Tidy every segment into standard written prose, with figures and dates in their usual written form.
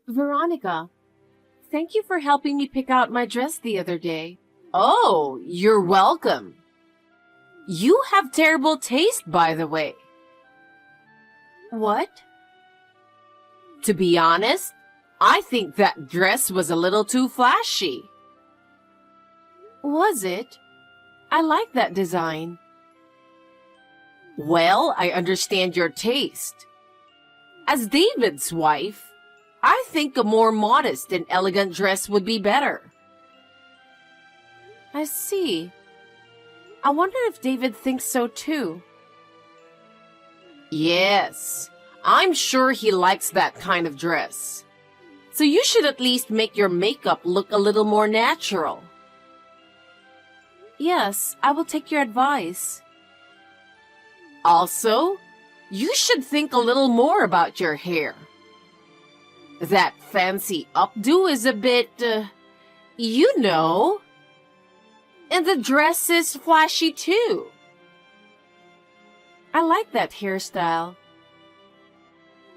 Veronica, thank you for helping me pick out my dress the other day. Oh, you're welcome. You have terrible taste, by the way. What? To be honest, I think that dress was a little too flashy. Was it? I like that design. Well, I understand your taste. As David's wife, I think a more modest and elegant dress would be better. I see. I wonder if David thinks so too. Yes, I'm sure he likes that kind of dress. So you should at least make your makeup look a little more natural. Yes, I will take your advice. Also, you should think a little more about your hair. That fancy updo is a bit, you know. And the dress is flashy too. I like that hairstyle.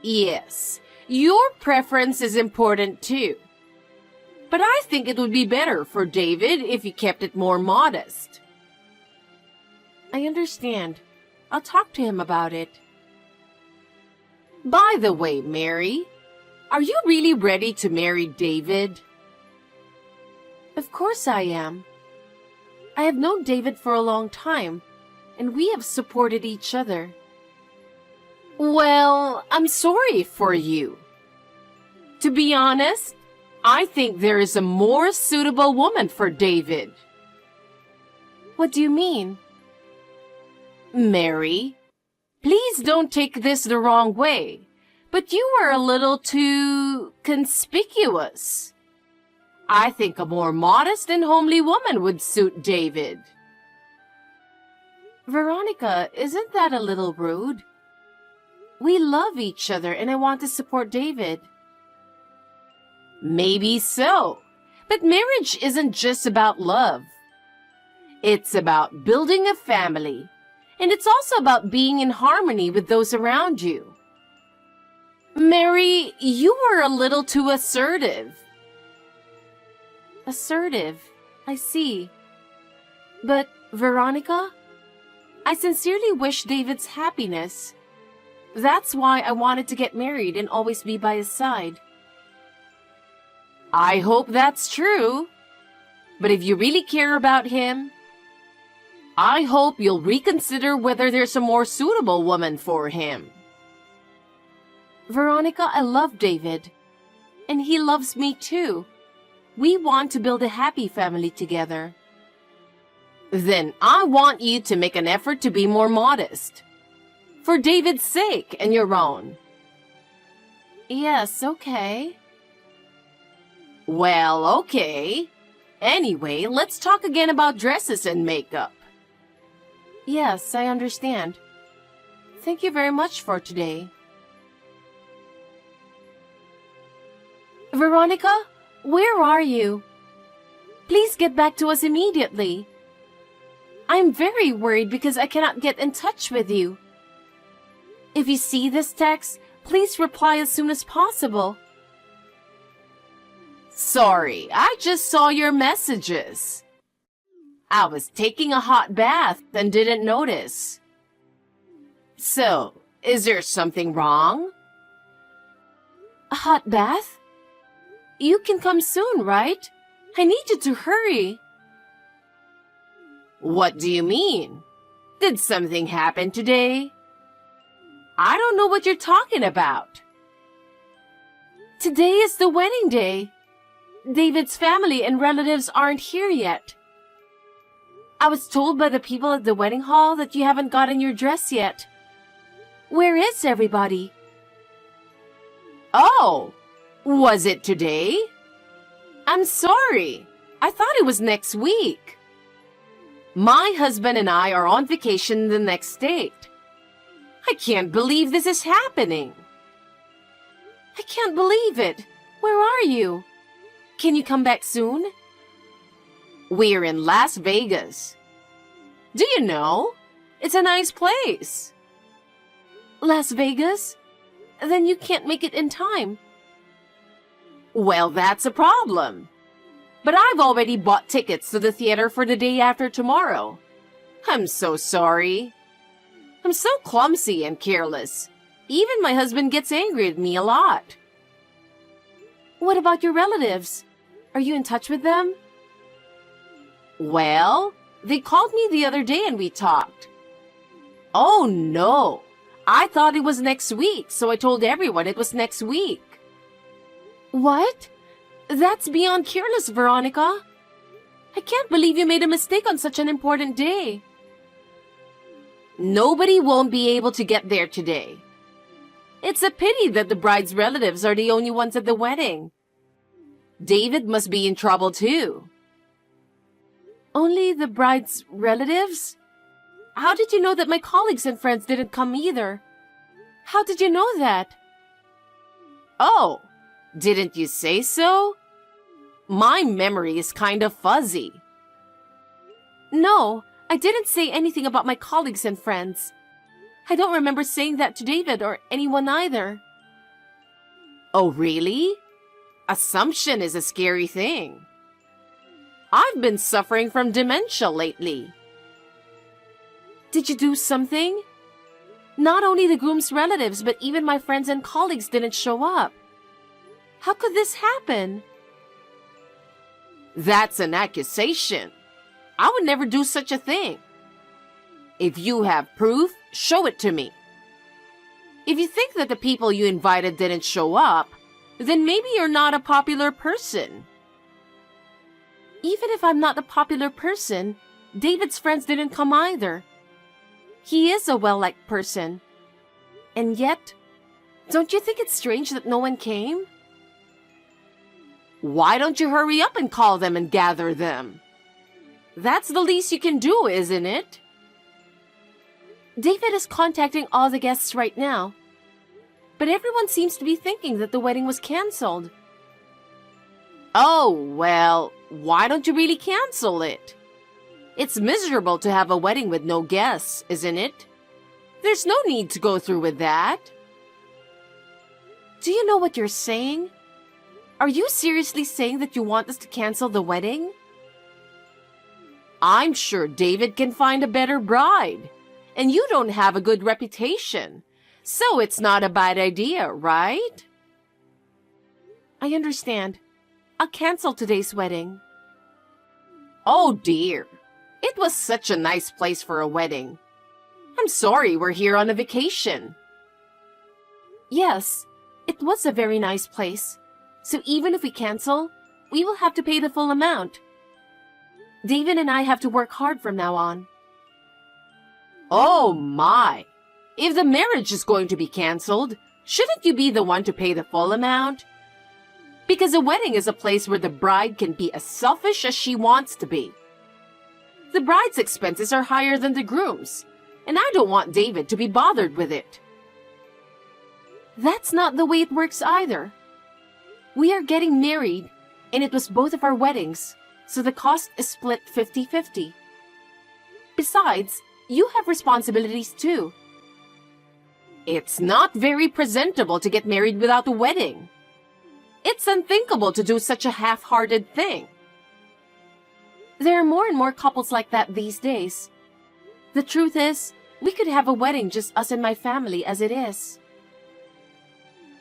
Yes, your preference is important too. But I think it would be better for David if you kept it more modest. I understand. I'll talk to him about it. By the way, Mary, are you really ready to marry David? Of course I am. I have known David for a long time, and we have supported each other. Well, I'm sorry for you. To be honest, I think there is a more suitable woman for David. What do you mean? Mary, please don't take this the wrong way, but you are a little too conspicuous. I think a more modest and homely woman would suit David. Veronica, isn't that a little rude? We love each other and I want to support David. Maybe so, but marriage isn't just about love. It's about building a family, and it's also about being in harmony with those around you. Mary, you are a little too assertive. Assertive, I see. But, Veronica, I sincerely wish David's happiness. That's why I wanted to get married and always be by his side. I hope that's true. But if you really care about him, I hope you'll reconsider whether there's a more suitable woman for him. Veronica, I love David. And he loves me too. We want to build a happy family together. Then I want you to make an effort to be more modest. For David's sake and your own. Yes, okay. Well, okay. Anyway, let's talk again about dresses and makeup. Yes, I understand. Thank you very much for today. Veronica, where are you? Please get back to us immediately. I'm very worried because I cannot get in touch with you. If you see this text, please reply as soon as possible. Sorry, I just saw your messages. I was taking a hot bath and didn't notice. So, is there something wrong? A hot bath? You can come soon, right? I need you to hurry. What do you mean? Did something happen today? I don't know what you're talking about. Today is the wedding day. David's family and relatives aren't here yet. I was told by the people at the wedding hall that you haven't gotten your dress yet. Where is everybody? Oh, was it today? I'm sorry. I thought it was next week. My husband and I are on vacation in the next state. I can't believe this is happening. I can't believe it. Where are you? Can you come back soon? We're in Las Vegas. Do you know? It's a nice place. Las Vegas? Then you can't make it in time. Well, that's a problem. But I've already bought tickets to the theater for the day after tomorrow. I'm so sorry. I'm so clumsy and careless. Even my husband gets angry at me a lot. What about your relatives? Are you in touch with them? Well, they called me the other day and we talked. Oh no, I thought it was next week, so I told everyone it was next week. What? That's beyond careless, Veronica. I can't believe you made a mistake on such an important day. Nobody won't be able to get there today. It's a pity that the bride's relatives are the only ones at the wedding. David must be in trouble too. Only the bride's relatives? How did you know that my colleagues and friends didn't come either? How did you know that? Oh, didn't you say so? My memory is kind of fuzzy. No, I didn't say anything about my colleagues and friends. I don't remember saying that to David or anyone either. Oh, really? Assumption is a scary thing. I've been suffering from dementia lately. Did you do something? Not only the groom's relatives, but even my friends and colleagues didn't show up. How could this happen? That's an accusation. I would never do such a thing. If you have proof, show it to me. If you think that the people you invited didn't show up, then maybe you're not a popular person. Even if I'm not a popular person, David's friends didn't come either. He is a well-liked person. And yet, don't you think it's strange that no one came? Why don't you hurry up and call them and gather them? That's the least you can do, isn't it? David is contacting all the guests right now. But everyone seems to be thinking that the wedding was canceled. Oh, well, why don't you really cancel it? It's miserable to have a wedding with no guests, isn't it? There's no need to go through with that. Do you know what you're saying? Are you seriously saying that you want us to cancel the wedding? I'm sure David can find a better bride. And you don't have a good reputation. So it's not a bad idea, right? I understand. I'll cancel today's wedding. Oh dear. It was such a nice place for a wedding. I'm sorry we're here on a vacation. Yes, it was a very nice place. So even if we cancel, we will have to pay the full amount. David and I have to work hard from now on. Oh my! If the marriage is going to be canceled, shouldn't you be the one to pay the full amount? Because a wedding is a place where the bride can be as selfish as she wants to be. The bride's expenses are higher than the groom's, and I don't want David to be bothered with it. That's not the way it works either. We are getting married, and it was both of our weddings, so the cost is split 50-50. Besides, you have responsibilities too. It's not very presentable to get married without a wedding. It's unthinkable to do such a half-hearted thing. There are more and more couples like that these days. The truth is, we could have a wedding just us and my family as it is.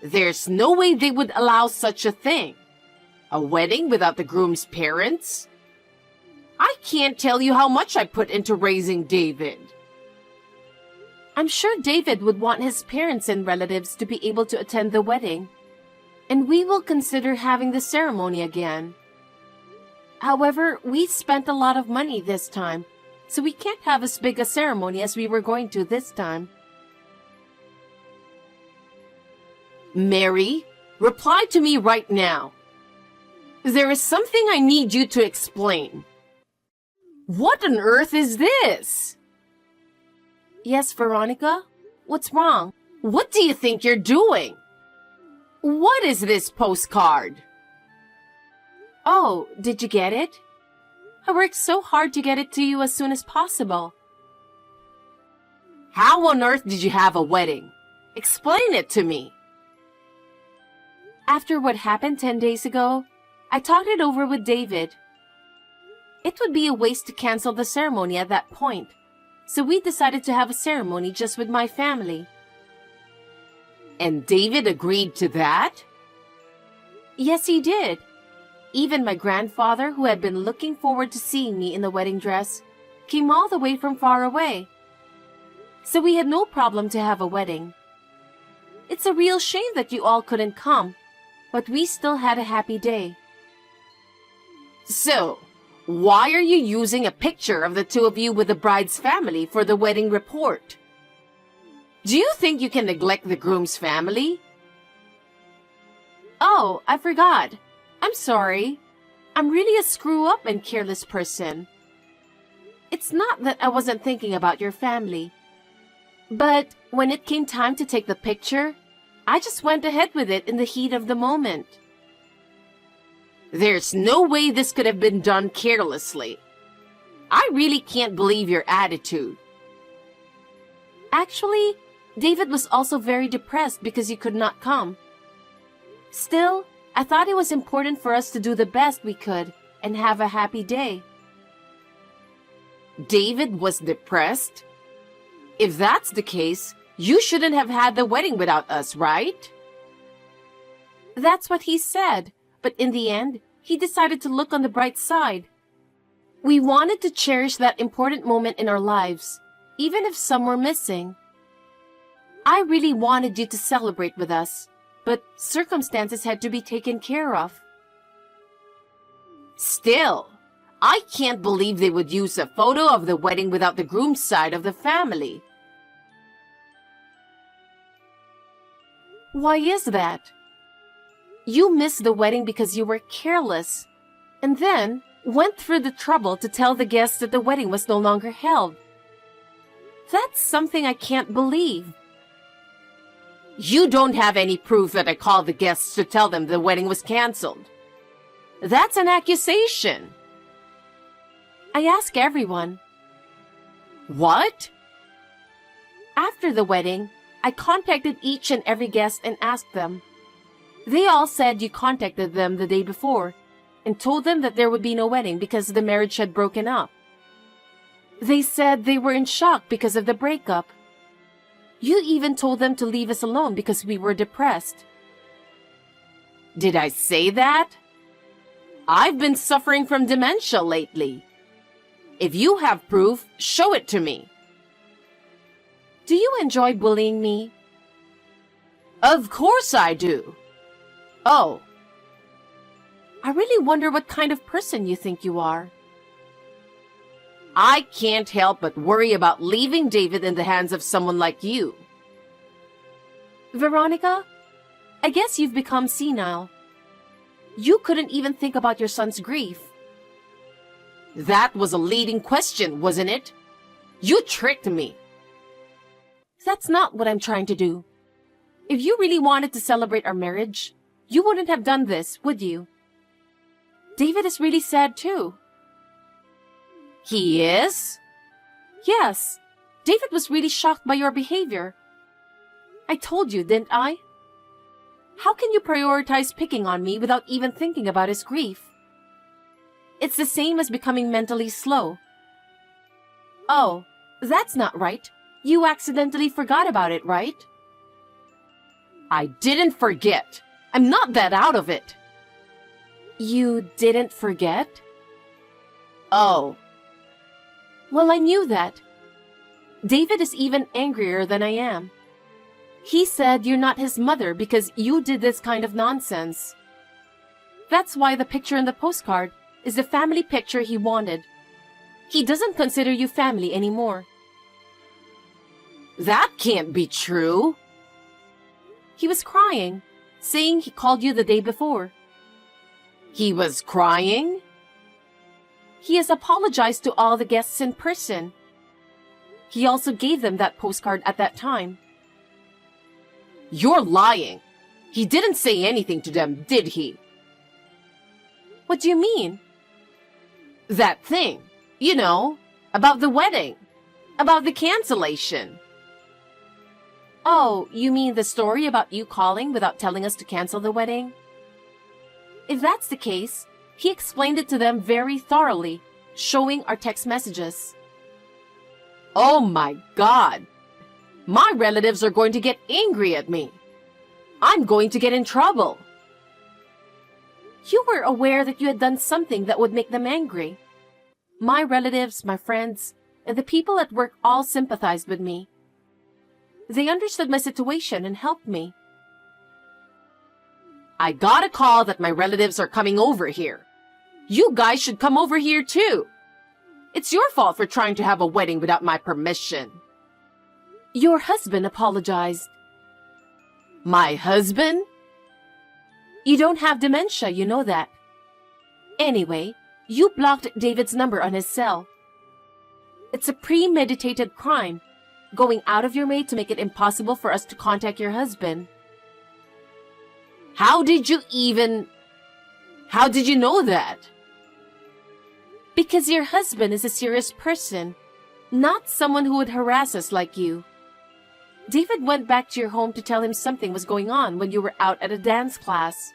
There's no way they would allow such a thing. A wedding without the groom's parents? I can't tell you how much I put into raising David. I'm sure David would want his parents and relatives to be able to attend the wedding, and we will consider having the ceremony again. However, we spent a lot of money this time, so we can't have as big a ceremony as we were going to this time. Mary, reply to me right now. There is something I need you to explain. What on earth is this? Yes, Veronica? What's wrong? What do you think you're doing? What is this postcard? Oh, did you get it? I worked so hard to get it to you as soon as possible. How on earth did you have a wedding? Explain it to me. After what happened 10 days ago, I talked it over with David. It would be a waste to cancel the ceremony at that point, so we decided to have a ceremony just with my family. And David agreed to that? Yes, he did. Even my grandfather, who had been looking forward to seeing me in the wedding dress, came all the way from far away. So we had no problem to have a wedding. It's a real shame that you all couldn't come, but we still had a happy day. So, why are you using a picture of the two of you with the bride's family for the wedding report? Do you think you can neglect the groom's family? Oh, I forgot. I'm sorry. I'm really a screw-up and careless person. It's not that I wasn't thinking about your family. But when it came time to take the picture, I just went ahead with it in the heat of the moment. There's no way this could have been done carelessly. I really can't believe your attitude. Actually, David was also very depressed because you could not come. Still, I thought it was important for us to do the best we could and have a happy day. David was depressed? If that's the case, you shouldn't have had the wedding without us, right? That's what he said, but in the end, he decided to look on the bright side. We wanted to cherish that important moment in our lives, even if some were missing. I really wanted you to celebrate with us, but circumstances had to be taken care of. Still, I can't believe they would use a photo of the wedding without the groom's side of the family. Why is that? You missed the wedding because you were careless, and then went through the trouble to tell the guests that the wedding was no longer held. That's something I can't believe. You don't have any proof that I called the guests to tell them the wedding was canceled. That's an accusation. I ask everyone. What? After the wedding, I contacted each and every guest and asked them. They all said you contacted them the day before and told them that there would be no wedding because the marriage had broken up. They said they were in shock because of the breakup. You even told them to leave us alone because we were depressed. Did I say that? I've been suffering from dementia lately. If you have proof, show it to me. Do you enjoy bullying me? Of course I do. Oh. I really wonder what kind of person you think you are. I can't help but worry about leaving David in the hands of someone like you. Veronica, I guess you've become senile. You couldn't even think about your son's grief. That was a leading question, wasn't it? You tricked me. That's not what I'm trying to do. If you really wanted to celebrate our marriage, you wouldn't have done this, would you? David is really sad too. He is? Yes. David was really shocked by your behavior. I told you, didn't I? How can you prioritize picking on me without even thinking about his grief? It's the same as becoming mentally slow. Oh, that's not right. You accidentally forgot about it, right? I didn't forget. I'm not that out of it. You didn't forget? Oh. Well, I knew that. David is even angrier than I am. He said you're not his mother because you did this kind of nonsense. That's why the picture in the postcard is the family picture he wanted. He doesn't consider you family anymore. That can't be true. He was crying, saying he called you the day before. He was crying? He has apologized to all the guests in person. He also gave them that postcard at that time. You're lying. He didn't say anything to them, did he? What do you mean? That thing, you know, about the wedding, about the cancellation. Oh, you mean the story about you calling without telling us to cancel the wedding? If that's the case, he explained it to them very thoroughly, showing our text messages. Oh my God! My relatives are going to get angry at me. I'm going to get in trouble. You were aware that you had done something that would make them angry. My relatives, my friends, and the people at work all sympathized with me. They understood my situation and helped me. I got a call that my relatives are coming over here. You guys should come over here too. It's your fault for trying to have a wedding without my permission. Your husband apologized. My husband? You don't have dementia, you know that. Anyway, you blocked David's number on his cell. It's a premeditated crime, going out of your way to make it impossible for us to contact your husband. How did you know that? Because your husband is a serious person, not someone who would harass us like you. David went back to your home to tell him something was going on when you were out at a dance class.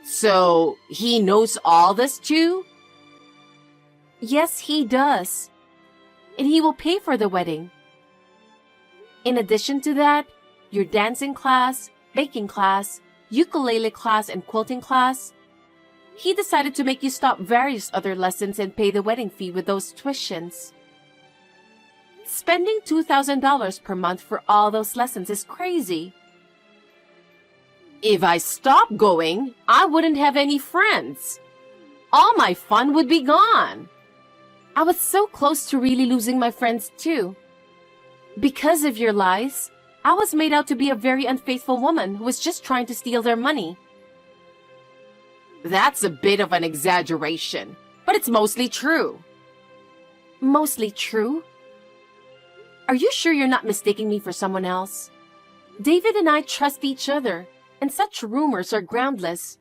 So, he knows all this too? Yes, he does. And he will pay for the wedding. In addition to that, your dancing class, baking class, ukulele class, and quilting class, he decided to make you stop various other lessons and pay the wedding fee with those tuitions. Spending $2,000 per month for all those lessons is crazy. If I stopped going, I wouldn't have any friends. All my fun would be gone. I was so close to really losing my friends too. Because of your lies, I was made out to be a very unfaithful woman who was just trying to steal their money. That's a bit of an exaggeration, but it's mostly true. Mostly true? Are you sure you're not mistaking me for someone else? David and I trust each other, and such rumors are groundless.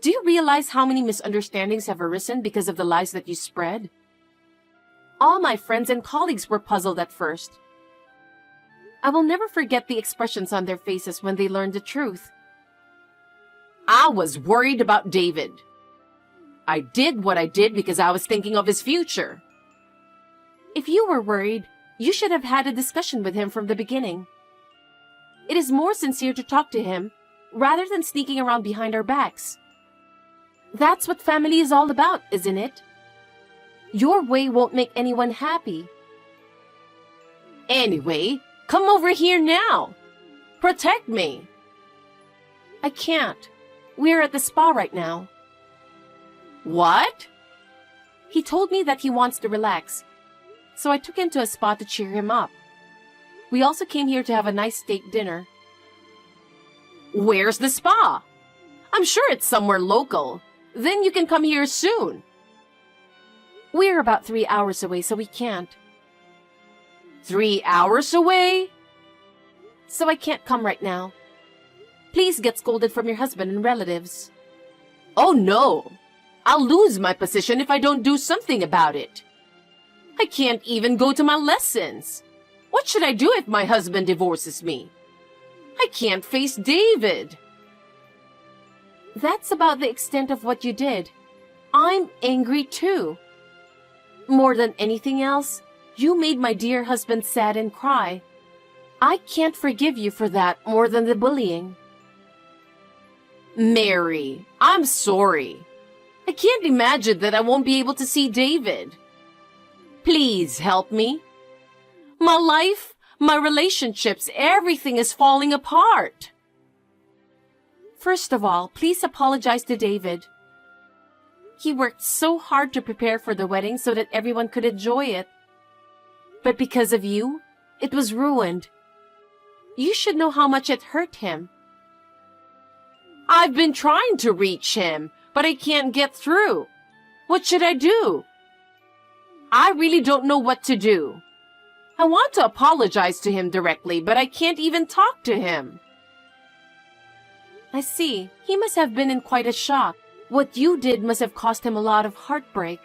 Do you realize how many misunderstandings have arisen because of the lies that you spread? All my friends and colleagues were puzzled at first. I will never forget the expressions on their faces when they learned the truth. I was worried about David. I did what I did because I was thinking of his future. If you were worried, you should have had a discussion with him from the beginning. It is more sincere to talk to him, rather than sneaking around behind our backs. That's what family is all about, isn't it? Your way won't make anyone happy. Anyway, come over here now. Protect me. I can't. We're at the spa right now. What? He told me that he wants to relax, so I took him to a spa to cheer him up. We also came here to have a nice steak dinner. Where's the spa? I'm sure it's somewhere local. Then you can come here soon. We're about 3 hours away, so we can't. 3 hours away? So I can't come right now. Please get scolded from your husband and relatives. Oh no! I'll lose my position if I don't do something about it. I can't even go to my lessons. What should I do if my husband divorces me? I can't face David. That's about the extent of what you did. I'm angry too. More than anything else, you made my dear husband sad and cry. I can't forgive you for that more than the bullying. Mary, I'm sorry. I can't imagine that I won't be able to see David. Please help me. My life, my relationships, everything is falling apart. First of all, please apologize to David. He worked so hard to prepare for the wedding so that everyone could enjoy it. But because of you, it was ruined. You should know how much it hurt him. I've been trying to reach him, but I can't get through. What should I do? I really don't know what to do. I want to apologize to him directly, but I can't even talk to him. I see. He must have been in quite a shock. What you did must have cost him a lot of heartbreak.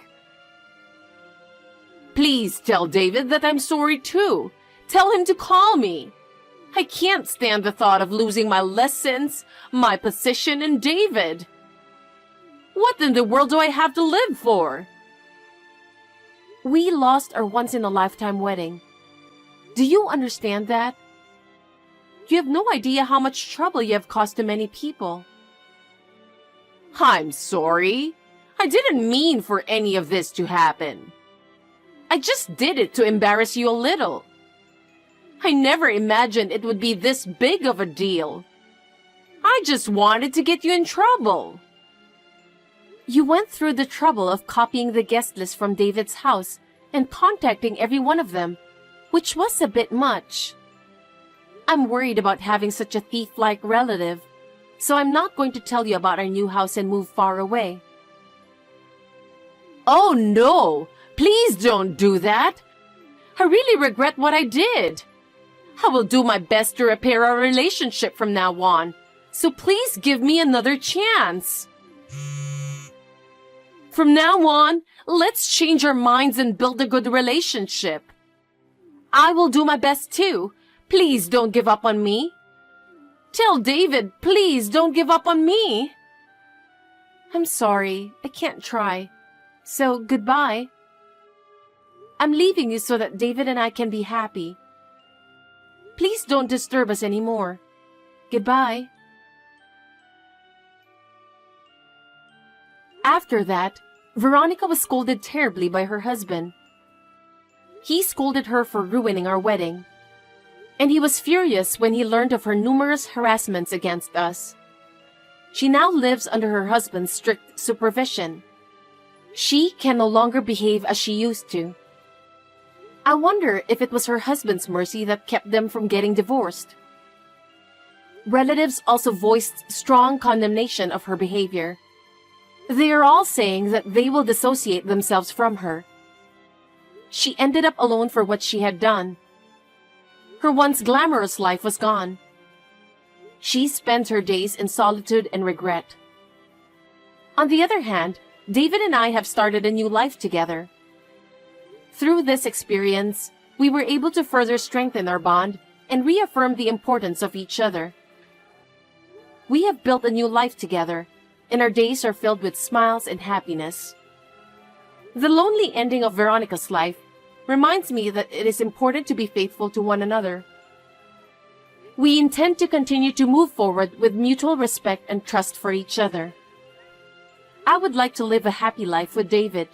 Please tell David that I'm sorry too. Tell him to call me. I can't stand the thought of losing my lessons, my position, and David. What in the world do I have to live for? We lost our once-in-a-lifetime wedding. Do you understand that? You have no idea how much trouble you have caused to many people. I'm sorry. I didn't mean for any of this to happen. I just did it to embarrass you a little. I never imagined it would be this big of a deal. I just wanted to get you in trouble. You went through the trouble of copying the guest list from David's house and contacting every one of them, which was a bit much. I'm worried about having such a thief-like relative, so I'm not going to tell you about our new house and move far away. Oh no! Please don't do that! I really regret what I did. I will do my best to repair our relationship from now on, so please give me another chance. From now on, let's change our minds and build a good relationship. I will do my best too. Please don't give up on me. Tell David, please don't give up on me. I'm sorry, I can't try. So, goodbye. I'm leaving you so that David and I can be happy. Please don't disturb us anymore. Goodbye. After that, Veronica was scolded terribly by her husband. He scolded her for ruining our wedding, and he was furious when he learned of her numerous harassments against us. She now lives under her husband's strict supervision. She can no longer behave as she used to. I wonder if it was her husband's mercy that kept them from getting divorced. Relatives also voiced strong condemnation of her behavior. They are all saying that they will dissociate themselves from her. She ended up alone for what she had done. Her once glamorous life was gone. She spent her days in solitude and regret. On the other hand, David and I have started a new life together. Through this experience, we were able to further strengthen our bond and reaffirm the importance of each other. We have built a new life together, and our days are filled with smiles and happiness. The lonely ending of Veronica's life reminds me that it is important to be faithful to one another. We intend to continue to move forward with mutual respect and trust for each other. I would like to live a happy life with David.